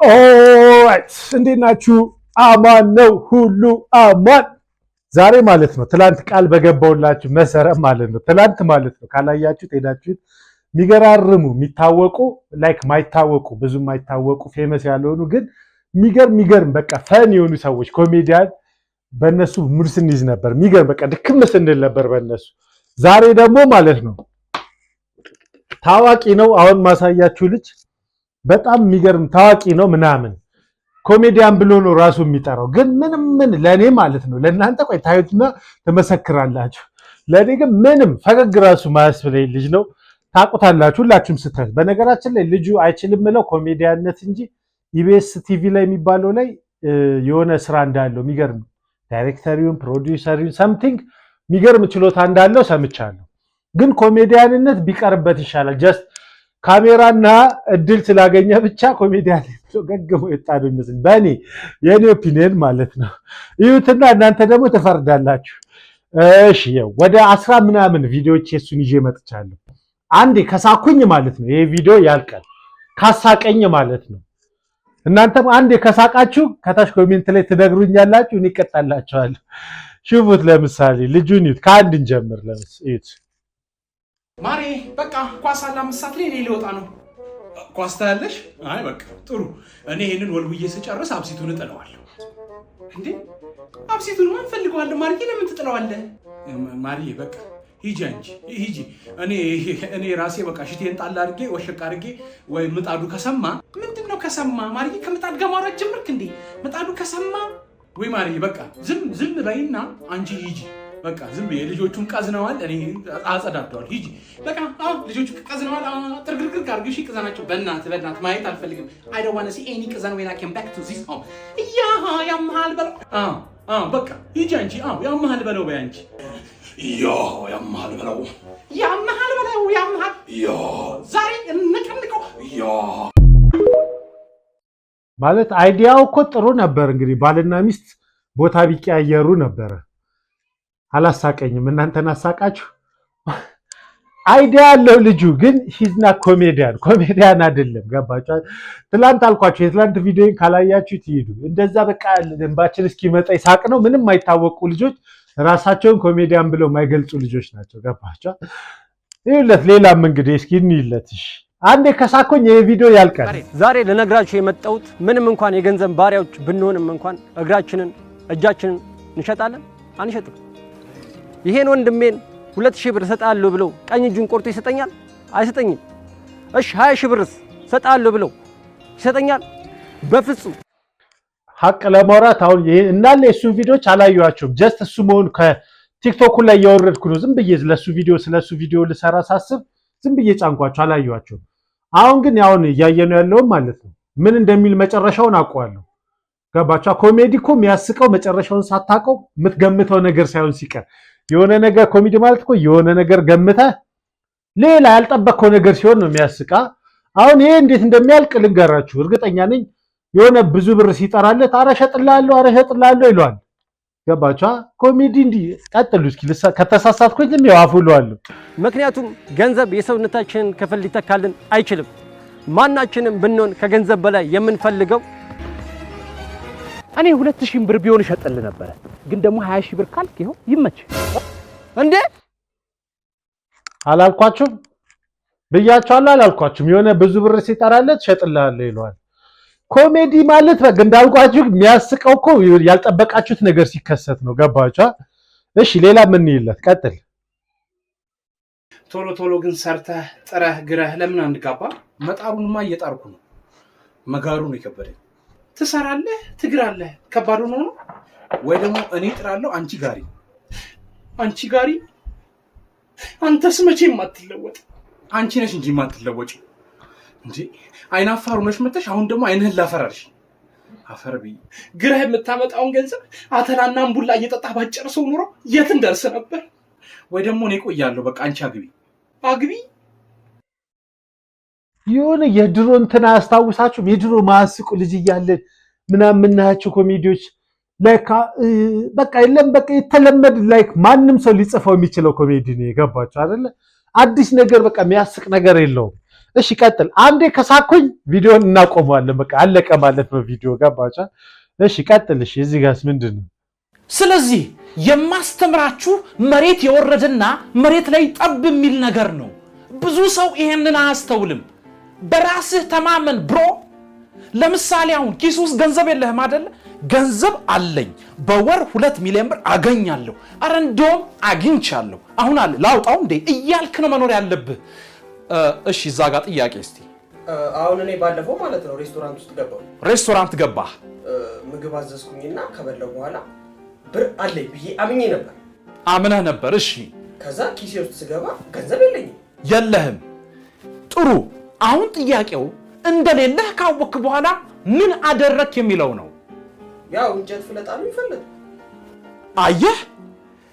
ኦራይት እንዴት ናችሁ? አማን ነው ሁሉ አማን። ዛሬ ማለት ነው ትላንት ቃል በገባውላችሁ መሰረት ማለት ነው ትላንት ማለት ነው ካላያችሁት ሄዳችሁት የሚገራርሙ የሚታወቁ ላይክ ማይታወቁ ብዙ ማይታወቁ ፌመስ ያልሆኑ ግን የሚገርም በቃ ፈን የሆኑ ሰዎች ኮሜዲያን በእነሱ ሙድ ስንይዝ ነበር። የሚገርም በቃ ድክም ስንል ነበር በእነሱ። ዛሬ ደግሞ ማለት ነው ታዋቂ ነው አሁን ማሳያችሁ ልጅ በጣም የሚገርም ታዋቂ ነው ምናምን ኮሜዲያን ብሎ ነው ራሱ የሚጠራው። ግን ምን ለኔ ማለት ነው ለእናንተ ቆይ ታዩትና ተመሰክራላችሁ። ለኔ ግን ምንም ፈገግ ራሱ ማያስብለኝ ልጅ ነው። ታውቁታላችሁ ሁላችሁም ስትል። በነገራችን ላይ ልጁ አይችልም ምለው ኮሜዲያነት እንጂ ኢቢኤስ ቲቪ ላይ የሚባለው ላይ የሆነ ስራ እንዳለው የሚገርም ዳይሬክተሪውን ፕሮዲውሰሪውን ሰምቲንግ የሚገርም ችሎታ እንዳለው ሰምቻለሁ። ግን ኮሜዲያንነት ቢቀርበት ይሻላል። ጀስት ካሜራና እድል ስላገኘ ብቻ ኮሜዲያን ገግሞ የጣዱ ይመስል በእኔ የኔ ኦፒኒየን ማለት ነው። ይሁትና እናንተ ደግሞ ትፈርዳላችሁ። እሺ ወደ 10 ምናምን ቪዲዮዎች የሱን ይዤ መጥቻለሁ። አንዴ ከሳኩኝ ማለት ነው ይሄ ቪዲዮ ያልቃል። ካሳቀኝ ማለት ነው እናንተም አንዴ ከሳቃችሁ ከታች ኮሜንት ላይ ትነግሩኛላችሁ፣ እኔ እቀጣላችኋለሁ። ሽፉት። ለምሳሌ ልጁን ይዩት፣ ከአንድ እንጀምር። ለምሳሌ ማሬ በቃ ኳስ አላ መሳት ላይ ሊወጣ ነው። ኳስ ታያለሽ? አይ በቃ ጥሩ። እኔ ይሄንን ወልውዬ ስጨርስ አብሲቱን እጥለዋለሁ። እንዴ አብሲቱን ማን ፈልገዋለሁ? ማርዬ ለምን ትጥለዋለህ? ማርዬ በቃ ሂጂ አንቺ ሂጂ። እኔ ራሴ በቃ ሽቴን ጣል አድርጌ ወሸቅ አድርጌ ወይ ምጣዱ ከሰማ ምንድነው ከሰማ? ማርዬ ከምጣድ ጋር ማውራት ጀመርክ እንዴ? ምጣዱ ከሰማ ወይ ማርዬ በቃ ዝም በይና አንቺ ሂጂ። በቃ ዝም ብዬ ልጆቹን ቀዝነዋል፣ እኔ አጸዳደዋል። ሂጂ በቃ ልጆቹ ቀዝነዋል። ጥርግርግር አድርጊ ቅዘናቸው። በእናትህ ማየት አልፈልግም። I don't want to see any ቅዘን when I come back to this home። ያመሃል በለው። በቃ ሂጂ አንቺ። ያመሃል በለው በይ አንቺ። ያመሃል በለው ዛሬ እንቀምቀው። ማለት አይዲያው እኮ ጥሩ ነበር። እንግዲህ ባልና ሚስት ቦታ ቢቀያየሩ ነበረ። አላሳቀኝም። እናንተን አሳቃችሁ። አይዲያ ያለው ልጁ ግን ሂዝና ኮሜዲያን አይደለም። ገባችሁ? ትላንት አልኳችሁ። የትላንት ቪዲዮን ካላያችሁ ትሄዱ። እንደዛ በቃ እንባችን እስኪመጣ ይሳቅ ነው። ምንም አይታወቁ ልጆች ራሳቸውን ኮሜዲያን ብለው የማይገልጹ ልጆች ናቸው። ገባችሁ? ይኸውለት ሌላም እንግዲህ እስኪ እንይለት። እሺ አንዴ ከሳኮኝ ይሄ ቪዲዮ ያልቃል። ዛሬ ልነግራችሁ የመጣሁት ምንም እንኳን የገንዘብ ባሪያዎች ብንሆንም እንኳን እግራችንን እጃችንን እንሸጣለን አንሸጥም። ይሄን ወንድሜን 2000 ብር ሰጣለሁ ብለው ቀኝ እጁን ቆርጦ ይሰጠኛል? አይሰጠኝም። እሺ 20 ብርስ ሰጣለሁ ብለው ይሰጠኛል? በፍጹም። ሀቅ ለማውራት አሁን ይሄ እናለ የሱን ቪዲዮዎች አላየኋቸውም። ጀስት እሱ መሆን ከቲክቶክ ላይ ያወረድኩ ነው። ዝም ብዬ ስለሱ ቪዲዮ ልሰራ ሳስብ ዝም ብዬ ጫንኳቸው አላየኋቸውም። አሁን ግን ያውን እያየነው ያለውም ማለት ነው ምን እንደሚል መጨረሻውን አውቀዋለሁ። ገባቻ? ኮሜዲ እኮ የሚያስቀው መጨረሻውን ሳታውቀው የምትገምተው ነገር ሳይሆን ሲቀር የሆነ ነገር ኮሜዲ ማለት እኮ የሆነ ነገር ገምተህ ሌላ ያልጠበቅከው ነገር ሲሆን ነው የሚያስቃ። አሁን ይሄ እንዴት እንደሚያልቅ ልንገራችሁ። እርግጠኛ ነኝ የሆነ ብዙ ብር ሲጠራለት አረሸጥላለሁ ይሏል። ገባቻ? ኮሜዲ እንዲህ ቀጥሉ እስኪ ከተሳሳትኩኝ ዝም ያዋፉለዋለሁ። ምክንያቱም ገንዘብ የሰውነታችንን ክፍል ሊተካልን አይችልም። ማናችንም ብንሆን ከገንዘብ በላይ የምንፈልገው እኔ 2000 ብር ቢሆን እሸጥልህ ነበር። ግን ደግሞ 20000 ብር ካልክ ይኸው ይመች። እንዴ አላልኳችሁም? ብያችኋለሁ አላልኳችሁም? የሆነ ብዙ ብር ሲጠራለት እሸጥልሃለሁ ይሏል። ኮሜዲ ማለት በቃ እንዳልኳችሁ የሚያስቀው እኮ ያልጠበቃችሁት ነገር ሲከሰት ነው። ገባችሁ? እሺ ሌላ ምን ይለት? ቀጥል። ቶሎ ግን ሰርተህ ጥረህ ግረህ ለምን አንጋባ? መጣሩንማ እየጣርኩ ነው። መጋሩ ነው የከበደኝ። ትሰራለህ ትግራለህ፣ ከባዱ ነው። ወይ ደግሞ እኔ ጥራለሁ አንቺ ጋሪ። አንተስ መቼም አትለወጥ። አንቺ ነሽ እንጂ ማትለወጪ እንጂ አይናፋሩ ነሽ መተሽ። አሁን ደግሞ አይንህን ላፈራርሽ። አፈር ብዬ ግረህ የምታመጣውን ገንዘብ አተላና እምቡላ እየጠጣህ ባጨርሰው ኑሮ የት እንደርስ ነበር? ወይ ደግሞ እኔ ቆያለሁ። በቃ አንቺ አግቢ። የሆነ የድሮ እንትና አያስታውሳችሁም? የድሮ ማስቁ ልጅ እያለን ምናምን የምናያቸው ኮሜዲዎች ላይክ በቃ የለም በቃ የተለመደ ላይክ ማንም ሰው ሊጽፈው የሚችለው ኮሜዲ ነው። የገባችሁ አይደለ? አዲስ ነገር በቃ የሚያስቅ ነገር የለውም። እሺ ቀጥል። አንዴ ከሳኩኝ ቪዲዮን እናቆመዋለን። በቃ አለቀ ማለት ነው ቪዲዮ ገባቻ? እሺ ቀጥል። እሺ እዚህ ጋርስ ምንድነው? ስለዚህ የማስተምራችሁ መሬት የወረደና መሬት ላይ ጠብ የሚል ነገር ነው። ብዙ ሰው ይሄንን አያስተውልም። በራስህ ተማመን ብሮ። ለምሳሌ አሁን ኪስ ውስጥ ገንዘብ የለህም አይደል? ገንዘብ አለኝ በወር 2 ሚሊዮን ብር አገኛለሁ፣ አረ እንደውም አግኝቻለሁ፣ አሁን አለ ላውጣው እንዴ እያልክ ነው መኖር ያለብህ። እሺ እዛ ጋር ጥያቄ እስቲ። አሁን እኔ ባለፈው ማለት ነው ሬስቶራንት ውስጥ ገባሁ። ሬስቶራንት ገባህ? ምግብ አዘዝኩኝና ከበላሁ በኋላ ብር አለኝ ብዬ አምኜ ነበር። አምነህ ነበር? እሺ። ከዛ ኪሴ ውስጥ ስገባ ገንዘብ የለኝም። የለህም? ጥሩ። አሁን ጥያቄው እንደሌለህ ካወቅክ በኋላ ምን አደረክ የሚለው ነው። ያው እንጨት ፍለጣ ነው ይፈልግ። አየህ፣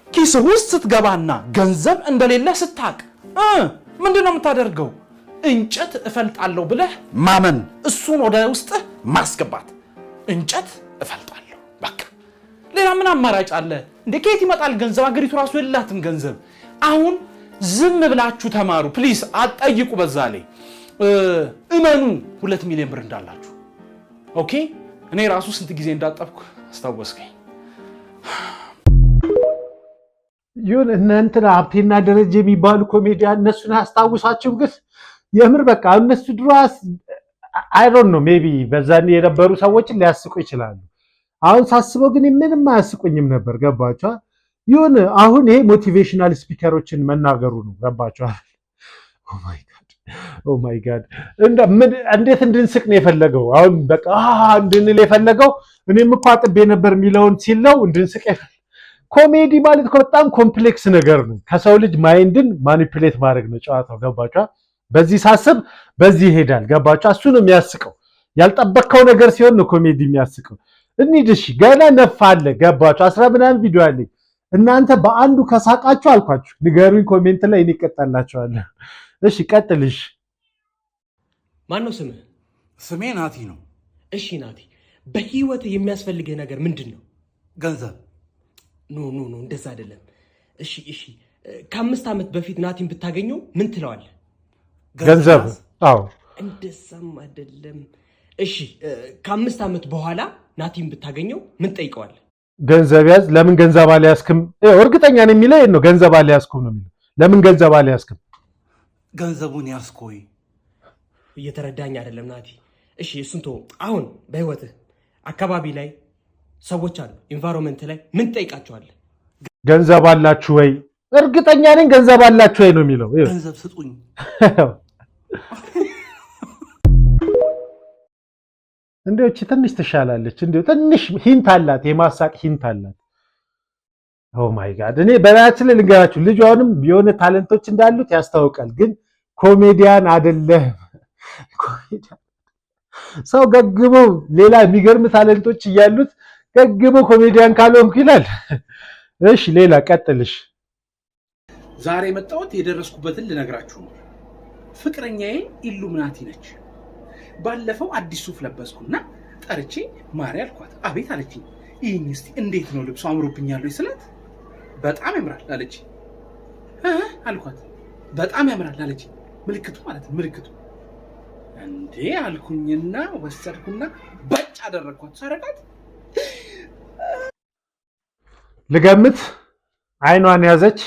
ኪስህ ውስጥ ስትገባና ገንዘብ እንደሌለህ ስታቅ ምንድን ነው የምታደርገው? እንጨት እፈልጣለሁ ብለህ ማመን፣ እሱን ወደ ውስጥህ ማስገባት። እንጨት እፈልጣለሁ በቃ። ሌላ ምን አማራጭ አለ እንዴ? ከየት ይመጣል ገንዘብ? አገሪቱ ራሱ የላትም ገንዘብ። አሁን ዝም ብላችሁ ተማሩ ፕሊስ፣ አትጠይቁ። በዛ ላይ እመኑ 2 ሚሊዮን ብር እንዳላችሁ። ኦኬ። እኔ ራሱ ስንት ጊዜ እንዳጠብኩ አስታወስከኝ። ይሁን እናንተና ሀብቴና ደረጀ የሚባሉ ኮሜዲያን እነሱን አያስታውሳችሁም? ግን የምር በቃ እነሱ ድሮስ አይ ዶንት ኖ ሜቢ በዛኔ የነበሩ ሰዎችን ሊያስቁ ይችላሉ። አሁን ሳስበው ግን ምንም አያስቁኝም ነበር። ገባችኋል? ይሁን አሁን ይሄ ሞቲቬሽናል ስፒከሮችን መናገሩ ነው። ገባችኋል? ኦ ማይ ጋድ እንዴት እንድንስቅ ነው የፈለገው? አሁን በቃ እንድንል የፈለገው እኔም እኮ አጥቤ ነበር የሚለውን ሲል ነው እንድንስቅ። ኮሜዲ ማለት እኮ በጣም ኮምፕሌክስ ነገር ነው። ከሰው ልጅ ማይንድን ማኒፑሌት ማድረግ ነው ጨዋታው። ገባችኋል? በዚህ ሳስብ በዚህ ይሄዳል። ገባችኋል? እሱ ነው የሚያስቀው። ያልጠበቅከው ነገር ሲሆን ነው ኮሜዲ የሚያስቀው። እንሂድ እሺ። ገና ነፋ አለ። ገባችሁ? 10 ምናምን ቪዲዮ አለኝ። እናንተ በአንዱ ከሳቃችሁ አልኳችሁ ንገሩኝ ኮሜንት ላይ እኔ እቀጣላችኋለሁ። እሺ ቀጥልሽ። ማን ነው ስምህ? ስሜ ናቲ ነው። እሺ ናቲ፣ በህይወት የሚያስፈልግህ ነገር ምንድን ነው? ገንዘብ። ኖ እንደዛ አይደለም። እሺ ከ5 ዓመት በፊት ናቲን ብታገኘው ምን ትለዋለህ? ገንዘብ። አዎ እንደዛም አይደለም። እሺ ከ5 ዓመት በኋላ ናቲን ብታገኘው ምን ጠይቀዋለህ? ገንዘብ ያዝ። ለምን ገንዘብ አልያዝክም? እርግጠኛ ነኝ የሚለው ይሄን ነው። ገንዘብ አልያዝኩም ነው የሚለው። ለምን ገንዘብ አልያዝክም? ገንዘቡን ያዝኮይ። እየተረዳኝ አይደለም ናቲ። እሺ እሱን ተወው። አሁን በህይወትህ አካባቢ ላይ ሰዎች አሉ፣ ኢንቫይሮንመንት ላይ ምን ጠይቃቸዋለህ? ገንዘብ አላችሁ ወይ? እርግጠኛ ነኝ ገንዘብ አላችሁ ወይ ነው የሚለው። ገንዘብ ስጡኝ። እንደው እቺ ትንሽ ትሻላለች። እንደው ትንሽ ሂንት አላት፣ የማሳቅ ሂንት አላት። ኦ ማይ ጋድ። እኔ በራችን ላይ ልንገራችሁ፣ ልጅ አሁንም የሆነ ታለንቶች እንዳሉት ያስታውቃል፣ ግን ኮሜዲያን አይደለም። ሰው ገግሞ ሌላ የሚገርም ታለንቶች እያሉት ገግሞ ኮሜዲያን ካልሆንኩ ይላል። እሺ ሌላ ቀጥልሽ። ዛሬ የመጣሁት የደረስኩበትን ልነግራችሁ ነው። ፍቅረኛዬ ኢሉሚናቲ ነች። ባለፈው አዲስ ሱፍ ለበስኩና ጠርቼ ማሪ አልኳት። አቤት አለችኝ። ይህን እስቲ እንዴት ነው ልብሱ አምሮብኛል ወይ ስላት በጣም ያምራል አለች። አልኳት። በጣም ያምራል አለች። ምልክቱ ማለት ምልክቱ እንዴ አልኩኝና ወሰድኩና በጭ አደረኳት። ሰረቃት ልገምት፣ አይኗን ያዘች።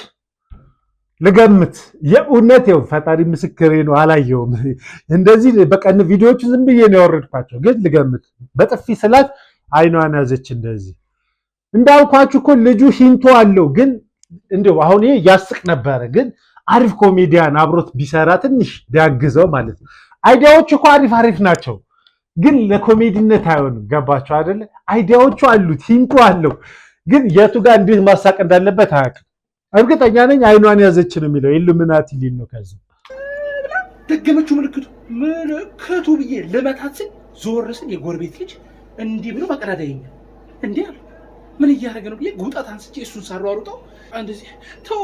ልገምት፣ የእውነት ይኸው ፈጣሪ ምስክሬ ነው፣ አላየውም እንደዚህ በቀን ቪዲዮዎቹ ዝም ብዬ ነው ያወረድኳቸው። ግን ልገምት፣ በጥፊ ስላት አይኗን ያዘች። እንደዚህ እንዳልኳችሁ እኮ ልጁ ሂንቶ አለው። ግን እንደው አሁን ይሄ ያስቅ ነበረ። ግን አሪፍ ኮሜዲያን አብሮት ቢሰራ ትንሽ ቢያግዘው ማለት ነው። አይዲያዎቹ እኮ አሪፍ ናቸው፣ ግን ለኮሜዲነት አይሆንም። ገባችሁ አይደለ? አይዲያዎቹ አሉት፣ ሂንቶ አለው። ግን የቱ ጋር እንዴት ማሳቅ እንዳለበት አያውቅም። እርግጠኛ ነኝ አይኗን ያዘች ነው የሚለው። ኢሉሚናቲ ሊል ነው። ከዚህ ደገመችው ምልክቱ ብዬ ልመታት ስል ዞር ስል የጎረቤት ልጅ እንዲህ ብሎ በቀዳዳ ይኛል። እንዲህ አሉ። ምን እያደረገ ነው ብዬ ጉጣት አንስቼ እሱን ሳሯሩጠው እንደዚህ ተው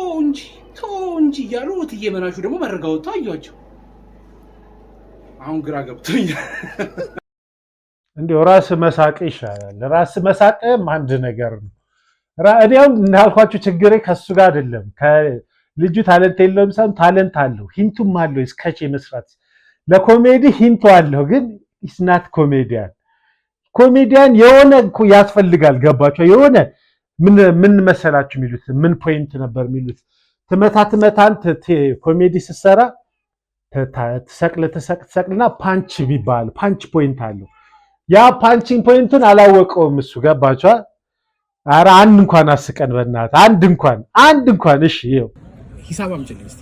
እንጂ እያሉ እትዬ መናሹ ደግሞ መረጋ ወጥተው አየኋቸው። አሁን ግራ ገብቶኛል። እንዲያው ራስ መሳቅ ይሻላል። ራስ መሳቅም አንድ ነገር ነው። እኔው እንዳልኳችሁ ችግሬ ከሱ ጋር አይደለም። ከልጁ ታለንት የለውም ሳይሆን ታለንት አለው፣ ሂንቱም አለው። ስኬች የመስራት ለኮሜዲ ሂንቱ አለው ግን ኢስናት ኮሜዲያን የሆነ ያስፈልጋል። ገባቸው? የሆነ ምን መሰላችሁ የሚሉት ምን ፖይንት ነበር የሚሉት ትመታን ኮሜዲ ስትሰራ ትሰቅልና ፓንች ቢባል ፓንች ፖይንት አለው። ያ ፓንቺንግ ፖይንቱን አላወቀውም እሱ። ገባችሁ? ኧረ አንድ እንኳን አስቀን በእናትህ አንድ እንኳን እሺ፣ ይኸው ሂሳብ አምጪልኝ እስቲ።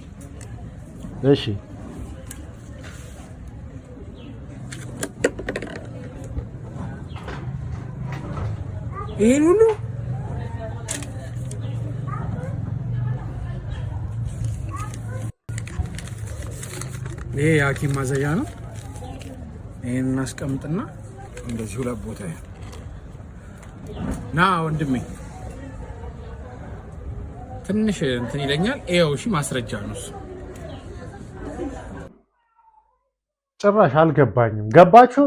እሺ ይሄን ሁሉ ይሄ የሐኪም ማዘዣ ነው። ይሄን እናስቀምጥና እንደዚህ ሁለት ቦታ ና ወንድሜ፣ ትንሽ እንትን ይለኛል። ይኸው እሺ፣ ማስረጃ ነው እሱ። ጭራሽ አልገባኝም። ገባችሁ?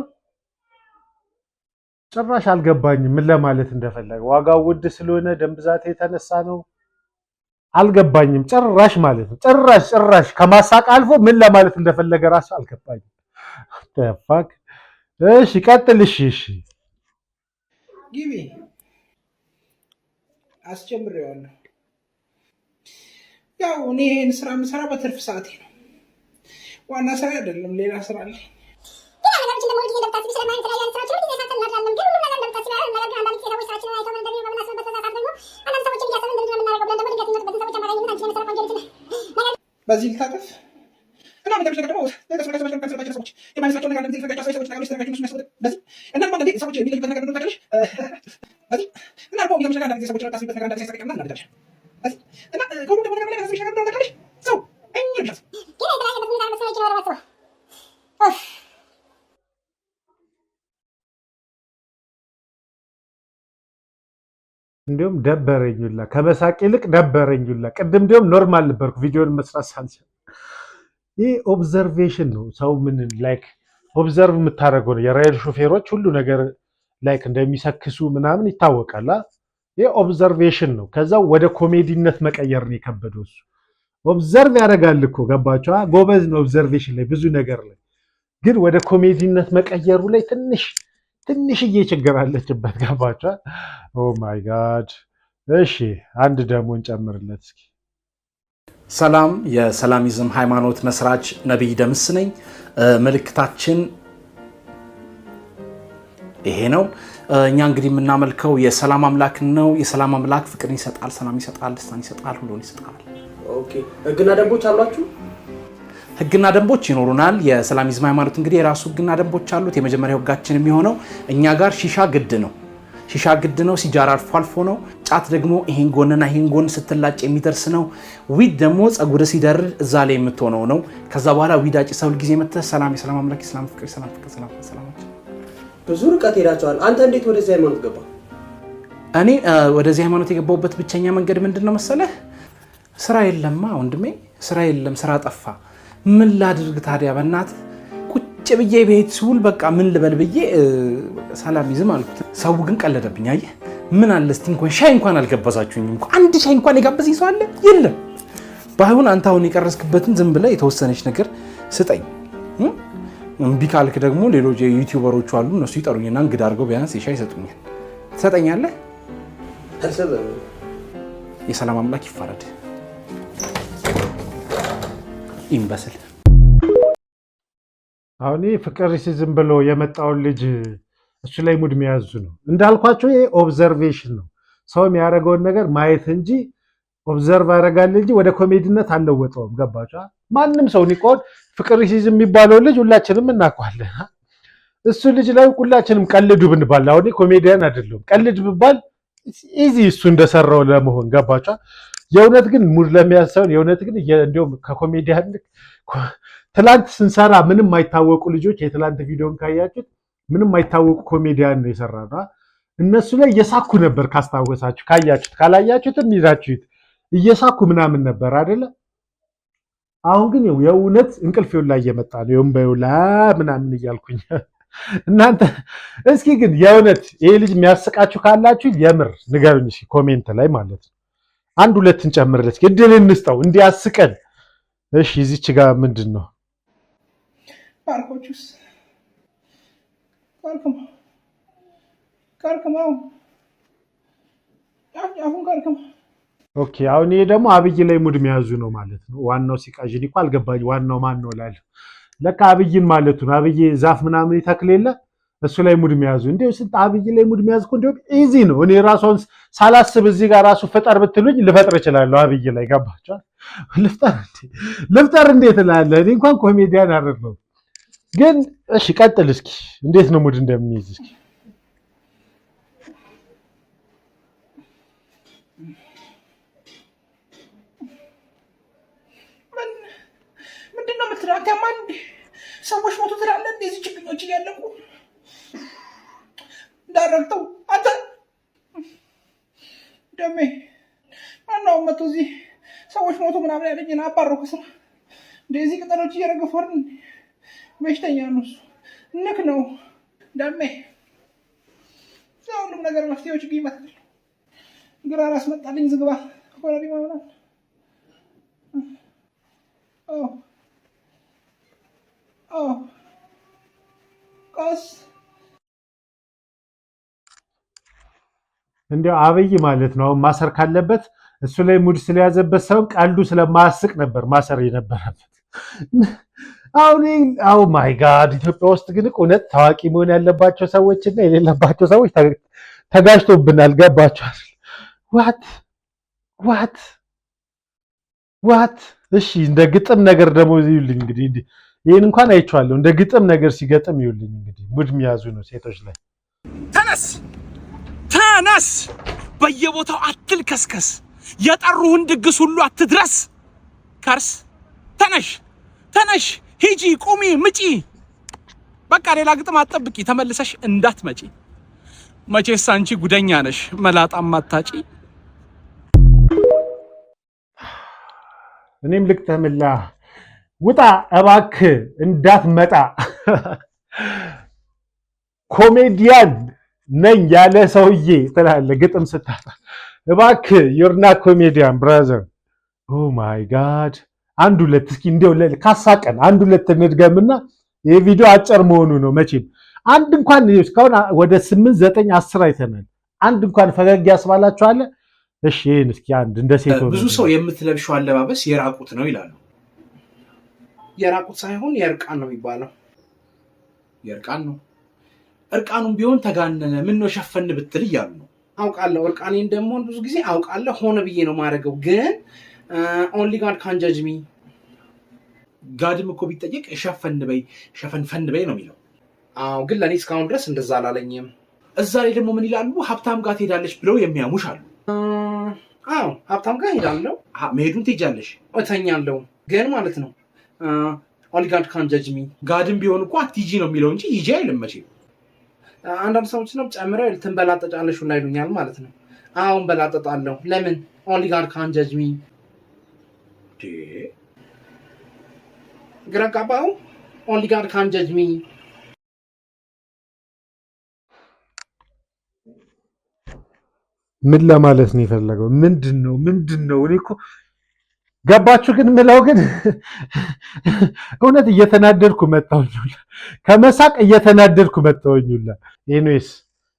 ጭራሽ አልገባኝም ምን ለማለት እንደፈለገ። ዋጋው ውድ ስለሆነ ደም ብዛት የተነሳ ነው አልገባኝም ጭራሽ ማለት ነው። ጭራሽ ከማሳቅ አልፎ ምን ለማለት እንደፈለገ ራሱ አልገባኝም። ተፋክ እሺ፣ ቀጥል። እሺ ግቢ፣ አስጀምሬዋለሁ። ያው እኔ ይሄን ስራ የምሰራ በትርፍ ሰዓቴ ነው። ዋና ስራ አይደለም፣ ሌላ ስራ አለ። በዚህ ልታጠፍ እና ሰዎች የማይመስላቸው ነገር ሰዎች የሚለዩበት ነገር ታውቂያለሽ። በዚህ እና የሚገርምሽ ነገር አንዳንድ ጊዜ ሰዎች ታስቢበት ነገር አንዳንድ ጊዜ ያስቀቅና እናደርጋለሽ። በዚህ እና ከሁሉም ደግሞ ነገር ያስብሽ ነገር ታውቂያለሽ። ሰው ይሻል እንዲሁም ደበረኙላ ከመሳቅ ይልቅ ደበረኙላ። ቅድም እንዲሁም ኖርማል ነበርኩ ቪዲዮን መስራት ሳልችል። ይህ ኦብዘርቬሽን ነው። ሰው ምን ላይክ ኦብዘርቭ የምታደርገው ነው። የራይድ ሾፌሮች ሁሉ ነገር ላይክ እንደሚሰክሱ ምናምን ይታወቃል። ይህ ኦብዘርቬሽን ነው። ከዛው ወደ ኮሜዲነት መቀየር ነው የከበደው እሱ። ኦብዘርቭ ያደርጋል እኮ ገባቸዋ። ጎበዝ ነው ኦብዘርቬሽን ላይ ብዙ ነገር ላይ፣ ግን ወደ ኮሜዲነት መቀየሩ ላይ ትንሽዬ ችግር አለችበት። ገባቸዋ። ኦ ማይ ጋድ። እሺ አንድ ደግሞ እንጨምርለት እስኪ። ሰላም፣ የሰላሚዝም ሃይማኖት መስራች ነቢይ ደምስ ነኝ። መልእክታችን ይሄ ነው። እኛ እንግዲህ የምናመልከው የሰላም አምላክ ነው። የሰላም አምላክ ፍቅርን ይሰጣል፣ ሰላም ይሰጣል፣ ደስታን ይሰጣል፣ ሁሉን ይሰጣል። ኦኬ። ህግና ደንቦች አሏችሁ? ህግና ደንቦች ይኖሩናል። የሰላሚዝም ሃይማኖት እንግዲህ የራሱ ህግና ደንቦች አሉት። የመጀመሪያው ህጋችን የሚሆነው እኛ ጋር ሺሻ ግድ ነው። ሲጃራ አልፎ አልፎ ነው። ጫት ደግሞ ይሄን ጎንና ይሄን ጎን ስትላጭ የሚደርስ ነው። ዊድ ደግሞ ጸጉር ሲደርድ እዛ ላይ የምትሆነው ነው። ከዛ በኋላ ዊድ አጭ ሰው ጊዜ መጥተህ ሰላም፣ የሰላም አምላክ፣ የሰላም ፍቅር፣ ሰላም ፍቅር፣ ሰላም ሰላም። ብዙ ርቀት ሄዳቸዋል። አንተ እንዴት ወደዚህ ሃይማኖት ገባ? እኔ ወደዚህ ሃይማኖት የገባሁበት ብቸኛ መንገድ ምንድነው መሰለህ? ስራ የለማ ወንድሜ፣ ስራ የለም፣ ስራ ጠፋ። ምን ላድርግ ታዲያ? በእናትህ ቁጭ ብዬ ቤት ስውል በቃ ምን ልበል ብዬ ሰላሚዝም አልኩት። ሰው ግን ቀለደብኝ። አየህ ምን አለ እስቲ እንኳን ሻይ እንኳን አልገባዛችሁኝም እኮ። አንድ ሻይ እንኳን የጋበዘኝ ሰው አለ? የለም። ባይሆን አንተ አሁን የቀረስክበትን ዝም ብለህ የተወሰነች ነገር ስጠኝ። እምቢ ካልክ ደግሞ ሌሎች የዩቲዩበሮቹ አሉ፣ እነሱ ይጠሩኝና እንግዳ አድርገው ቢያንስ የሻይ ይሰጡኛል። ትሰጠኛለህ? የሰላም አምላክ ይፋረድ። ኢምበስል አሁን ፍቅር ሲዝም ብሎ የመጣውን ልጅ እሱ ላይ ሙድ መያዙ ነው። እንዳልኳቸው ይሄ ኦብዘርቬሽን ነው። ሰው የሚያደርገውን ነገር ማየት እንጂ ኦብዘርቭ ያደርጋል እንጂ ወደ ኮሜዲነት አልለወጠውም። ገባችሁ? ማንም ሰው ኒቆል ፍቅር ሲዝም የሚባለው ልጅ ሁላችንም እናውቀዋለን። እሱ ልጅ ላይ ሁላችንም ቀልዱ ብንባል፣ አሁን ኮሜዲያን አይደለም ቀልድ ብባል ኢዚ እሱ እንደሰራው ለመሆን ገባችሁ? የእውነት ግን ሙድ ለሚያሰውን የእውነት ግን እንዲሁም ከኮሜዲያን ትላንት ስንሰራ ምንም የማይታወቁ ልጆች የትላንት ቪዲዮን ካያችሁት ምንም የማይታወቁ ኮሜዲያን ነው የሰራነው። እነሱ ላይ እየሳኩ ነበር ካስታወሳችሁ፣ ካያችሁት፣ ካላያችሁትም ይዛችሁት እየሳኩ ምናምን ነበር አይደለ? አሁን ግን የእውነት እንቅልፍ ላይ እየመጣ ነው። የምበዩላ ምናምን እያልኩኝ እናንተ እስኪ ግን የእውነት ይሄ ልጅ የሚያስቃችሁ ካላችሁ የምር ንገሩኝ እስኪ ኮሜንት ላይ ማለት ነው። አንድ ሁለት እንጨምርለት እድል እንስጠው እንዲያስቀን። እሺ እዚች ጋር ምንድን ነው? ፓርኮቹስ ካርክማው አሁን ካርክማ ኦኬ አሁን ይሄ ደግሞ አብይ ላይ ሙድ የሚያዙ ነው ማለት ነው። ዋናው ሲቃዥን እኮ አልገባኝ። ዋናው ማን ነው እላለሁ። ለካ አብይን ማለቱ ነው። አብይ ዛፍ ምናምን ይተክል የለ እሱ ላይ ሙድ የሚያዙ እንደው ስንት አብይ ላይ ሙድ የሚያዝ እኮ እንደው ኢዚ ነው። እኔ ራሱን ሳላስብ እዚህ ጋር ራሱ ፈጠር ብትሉኝ ልፈጥር እችላለሁ። አብይ ላይ ገባችሁ? ልፍጠር እንዴት እላለሁ። እኔ እንኳን ኮሜዲያን አይደለሁም። ግን እሺ ቀጥል እስኪ እንዴት ነው ሙድ እንደሚይዝ እስኪ ምንድነው የምትላት? ያማን ሰዎች ሞቱ ትላለህ። እንደዚህ ችግኞች እያለቁ እንዳረግተው አንተ ደሜ ማነው መቶ እዚህ ሰዎች ሞቱ ምናምን ያለኝን አባረው ከስራ እንደዚህ ቅጠሎች እየረገፉ አይደል? በሽተኛ ነው እሱ ንክ ነው ደሜ። ሁሉም ነገር መፍትሄዎች ግን ይመጣል። ግራ ራስ መጣልኝ ዝግባ ኮረሪማ ምናምን ቀስ እንዲያው አብይ ማለት ነው። አሁን ማሰር ካለበት እሱ ላይ ሙድ ስለያዘበት ሰው ቀልዱ ስለማያስቅ ነበር ማሰር የነበረበት። አው ማይ ጋድ ኢትዮጵያ ውስጥ ግን እውነት ታዋቂ መሆን ያለባቸው ሰዎች እና የሌለባቸው ሰዎች ተጋጅቶብናል። ገባችኋል? ዋት እሺ እንደ ግጥም ነገር ደግሞ ይኸውልኝ እንግዲህ ይሄን እንኳን አይቼዋለሁ። እንደ ግጥም ነገር ሲገጥም ይኸውልኝ እንግዲህ ሙድ የሚያዙ ነው ሴቶች ላይ። ተነስ በየቦታው አትልከስከስ፣ የጠሩህን ድግስ ሁሉ አትድረስ። ከርስ ተነሽ ሂጂ ቁሚ ምጪ። በቃ ሌላ ግጥም አትጠብቂ፣ ተመልሰሽ እንዳትመጪ። መቼስ አንቺ ጉደኛ ነሽ መላጣም አታጪ። እኔም ልክተምላ ውጣ እባክህ እንዳትመጣ። ኮሜዲያን ነኝ ያለ ሰውዬ ትላለህ ግጥም ስታጣ። እባክህ ዩርና ኮሜዲያን ብራዘር። ኦ ማይ ጋድ አንድ ሁለት እስኪ እንደው ካሳቀን አንድ ሁለት እንድገምና ይሄ ቪዲዮ አጭር መሆኑ ነው መቼም። አንድ እንኳን እስካሁን ወደ 8 9 10 አይተናል። አንድ እንኳን ፈገግ ያስባላችኋል? እሺ ይሄን እስኪ አንድ እንደ ሴት ሆነ ብዙ ሰው የምትለብሽው አለባበስ የራቁት ነው ይላሉ። የራቁት ሳይሆን የእርቃን ነው የሚባለው። የእርቃን ነው። እርቃኑም ቢሆን ተጋነነ ምን ነው ሸፈን ብትል እያሉ ነው። አውቃለሁ እርቃኔን ደግሞ ብዙ ጊዜ አውቃለሁ ሆነ ብዬ ነው ማረገው። ግን ኦንሊ ጋድ ካን ጃጅ ሚ። ጋድም እኮ ቢጠየቅ ሸፈን በይ ነው የሚለው። አዎ ግን ለኔ እስካሁን ድረስ እንደዛ አላለኝም። እዛ ላይ ደግሞ ምን ይላሉ? ሀብታም ጋር ትሄዳለች ብለው የሚያሙሽ አሉ። አዎ ሀብታም ጋር ሄዳለሁ። መሄዱን ትሄጃለሽ? እተኛለሁ ግን ማለት ነው ኦንሊ ጋድ ካን ጃጅ ሚ። ጋድም ቢሆን እኮ አትሂጂ ነው የሚለው እንጂ ሂጂ አይልም መቼም። አንዳንድ ሰዎች ነው ጨምረው ትንበላጠጫለሽ ሁላ ይሉኛል ማለት ነው። አሁን በላጠጣለሁ። ለምን? ኦንሊ ጋድ ካን ጃጅ ሚ። ግራ ገባው። ኦንሊ ጋድ ካን ጃጅ ሚ። ምን ለማለት ነው የፈለገው? ምንድነው? እኔ እኮ ገባችሁ? ግን ምለው ግን እውነት እየተናደድኩ መጣሁኝ። ከመሳቅ እየተናደድኩ መጣሁኝ። ኤኒዌይስ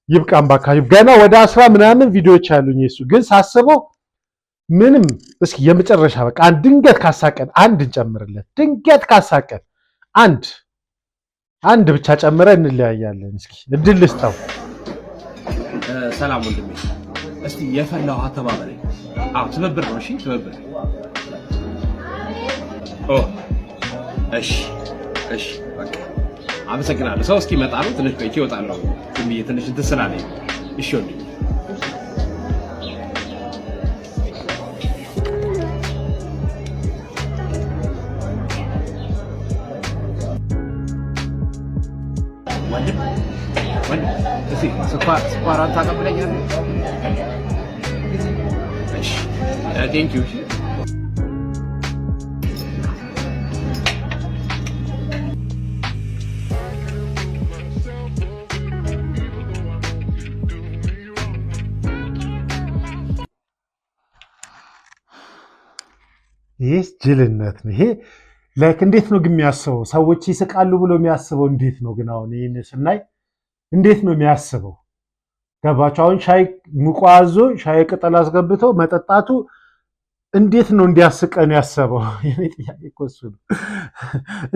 ይብቃም ባካዩ። ገና ወደ 10 ምናምን ቪዲዮዎች አሉኝ። እሱ ግን ሳስበው ምንም እስኪ የመጨረሻ በቃ ድንገት ካሳቀን አንድ እንጨምርለት። ድንገት ካሳቀን አንድ ብቻ ጨምረን እንለያያለን። እስኪ እድል ልስጠው። ሰላም ወንድሜ፣ እስቲ የፈላው አተባበለኝ። አዎ ትብብር ነው። እሺ ትብብር። እሺ በቃ አመሰግናለሁ። ሰው እስኪመጣ ነው ትንሽ ቆይቼ እወጣለሁ። ትንሽ እንትን ስላለኝ። እሺ ወንድሜ። ስኳር ታቀብለኛለህ? እሺ ቴንኪው። ይህ ጅልነት ነው። ይሄ ላይክ እንዴት ነው ግን የሚያስበው? ሰዎች ይስቃሉ ብሎ የሚያስበው እንዴት ነው ግን? አሁን ይህን ስናይ እንዴት ነው የሚያስበው? ገባችሁ? አሁን ሻይ ሙቆ አዞ ሻይ ቅጠል አስገብቶ መጠጣቱ እንዴት ነው እንዲያስቀን ያሰበው? የኔ ጥያቄ እኮ እሱ ነው።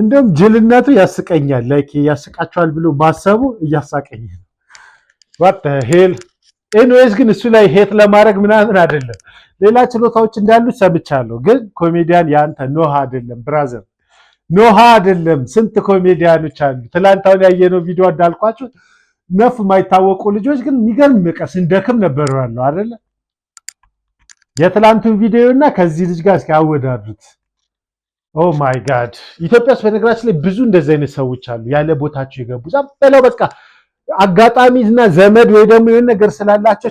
እንደውም ጅልነቱ ያስቀኛል። ላይክ ያስቃቸዋል ብሎ ማሰቡ እያሳቀኝ ነው። ዋት ሄል ኤኒዌይስ ግን እሱ ላይ ሄት ለማድረግ ምናምን አይደለም። ሌላ ችሎታዎች እንዳሉት ሰምቻለሁ። ግን ኮሜዲያን ያንተ ኖሃ አይደለም ብራዘር፣ ኖሃ አይደለም። ስንት ኮሜዲያኖች አሉ። ትላንት አሁን ያየነው ቪዲዮ እንዳልኳችሁ ነፍ የማይታወቁ ልጆች ግን የሚገርም ቀስ እንደክም ነበሩ ያለው አይደለ? የትላንቱን ቪዲዮ እና ከዚህ ልጅ ጋር እስኪያወዳዱት ኦ ማይ ጋድ። ኢትዮጵያ ውስጥ በነገራችን ላይ ብዙ እንደዚህ አይነት ሰዎች አሉ፣ ያለ ቦታቸው የገቡ ዛም በለው በቃ አጋጣሚና ዘመድ ወይ ደግሞ የሆነ ነገር ስላላቸው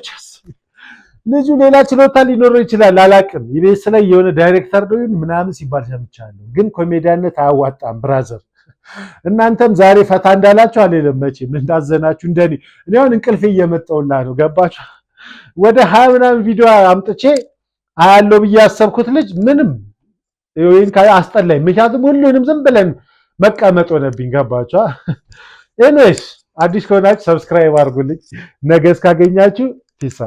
ልጁ ሌላ ችሎታ ሊኖረው ይችላል፣ አላቅም። ኢቢኤስ ላይ የሆነ ዳይሬክተር ነው ምናምን ሲባል ሰምቻለሁ። ግን ኮሜዲያነት አያዋጣም ብራዘር። እናንተም ዛሬ ፈታ እንዳላችሁ አልልም መቼም እንዳዘናችሁ እንደኔ። እኔ አሁን እንቅልፍ እየመጣውላ ነው ገባችሁ? ወደ 20 ምናምን ቪዲዮ አምጥቼ አያለው ብዬ ያሰብኩት ልጅ ምንም ይሄን አስጠላኝ። ምክንያቱም ሁሉንም ዝም ብለን መቀመጥ ሆነብኝ ገባችሁ? ኤኒዌይስ አዲስ ከሆናችሁ ሰብስክራይብ አድርጉልኝ። ነገ እስካገኛችሁ ፒሳ